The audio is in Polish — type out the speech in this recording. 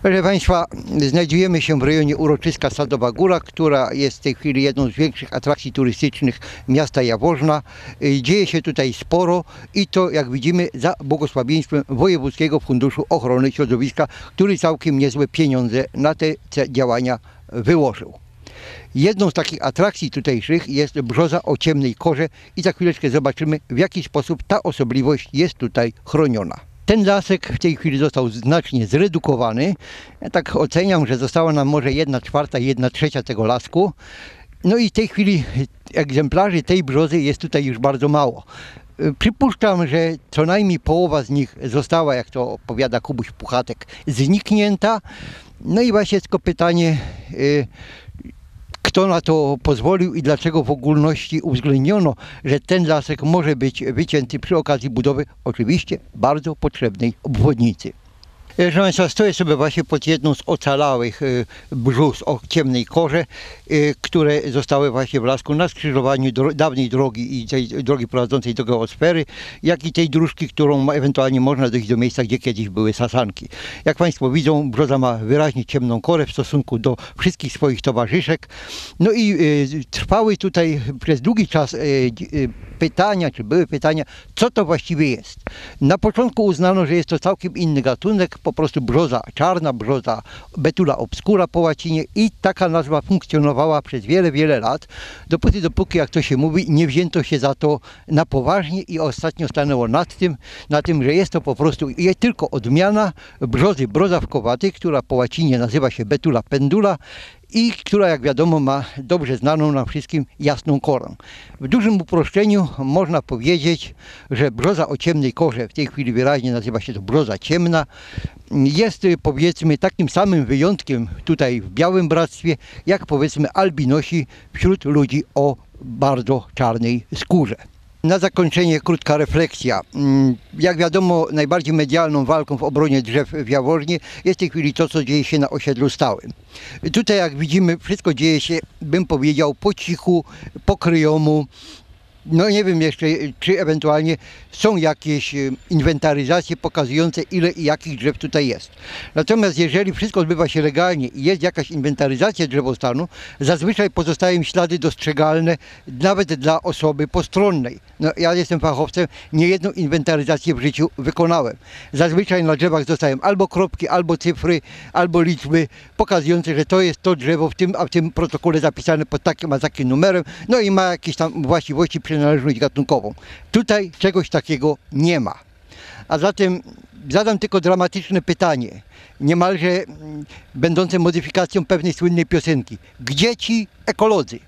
Proszę Państwa, znajdujemy się w rejonie uroczyska Sadowa Góra, która jest w tej chwili jedną z większych atrakcji turystycznych miasta Jaworzna. Dzieje się tutaj sporo i to, jak widzimy, za błogosławieństwem Wojewódzkiego Funduszu Ochrony Środowiska, który całkiem niezłe pieniądze na te działania wyłożył. Jedną z takich atrakcji tutejszych jest brzoza o ciemnej korze i za chwileczkę zobaczymy, w jaki sposób ta osobliwość jest tutaj chroniona. Ten lasek w tej chwili został znacznie zredukowany. Ja tak oceniam, że została nam może 1/4, 1/3 tego lasku. No i w tej chwili egzemplarzy tej brzozy jest tutaj już bardzo mało. Przypuszczam, że co najmniej połowa z nich została, jak to opowiada Kubuś Puchatek, zniknięta. No i właśnie tylko pytanie, kto na to pozwolił i dlaczego w ogólności uwzględniono, że ten lasek może być wycięty przy okazji budowy oczywiście bardzo potrzebnej obwodnicy. Proszę Państwa, stoję sobie właśnie pod jedną z ocalałych brzus o ciemnej korze, które zostały właśnie w lasku na skrzyżowaniu dawnej drogi i tej drogi prowadzącej do geosfery, jak i tej dróżki, którą ewentualnie można dojść do miejsca, gdzie kiedyś były sasanki. Jak Państwo widzą, brzoza ma wyraźnie ciemną korę w stosunku do wszystkich swoich towarzyszek. No i trwały tutaj przez długi czas pytania, czy były pytania, co to właściwie jest. Na początku uznano, że jest to całkiem inny gatunek, po prostu brzoza czarna, brzoza Betula obscura po łacinie i taka nazwa funkcjonowała przez wiele, wiele lat, dopóki, jak to się mówi, nie wzięto się za to na poważnie i ostatnio stanęło na tym, że jest to po prostu tylko odmiana brzozy brodawkowatej, która po łacinie nazywa się Betula pendula i która, jak wiadomo, ma dobrze znaną nam wszystkim jasną korę. W dużym uproszczeniu można powiedzieć, że brzoza o ciemnej korze, w tej chwili wyraźnie nazywa się to brzoza ciemna, jest, powiedzmy, takim samym wyjątkiem tutaj w Białym Bractwie, jak, powiedzmy, albinosi wśród ludzi o bardzo czarnej skórze. Na zakończenie krótka refleksja. Jak wiadomo, najbardziej medialną walką w obronie drzew w Jaworznie jest w tej chwili to, co dzieje się na osiedlu stałym. Tutaj, jak widzimy, wszystko dzieje się, bym powiedział, po cichu, po kryjomu. No nie wiem jeszcze, czy ewentualnie są jakieś inwentaryzacje pokazujące, ile i jakich drzew tutaj jest. Natomiast jeżeli wszystko odbywa się legalnie i jest jakaś inwentaryzacja drzewostanu, zazwyczaj pozostają ślady dostrzegalne nawet dla osoby postronnej. No, ja jestem fachowcem, niejedną inwentaryzację w życiu wykonałem. Zazwyczaj na drzewach zostają albo kropki, albo cyfry, albo liczby pokazujące, że to jest to drzewo w tym protokole zapisane pod takim a takim numerem, no i ma jakieś tam właściwości, przynależność gatunkową. Tutaj czegoś takiego nie ma. A zatem zadam tylko dramatyczne pytanie, niemalże będące modyfikacją pewnej słynnej piosenki. Gdzie ci ekolodzy?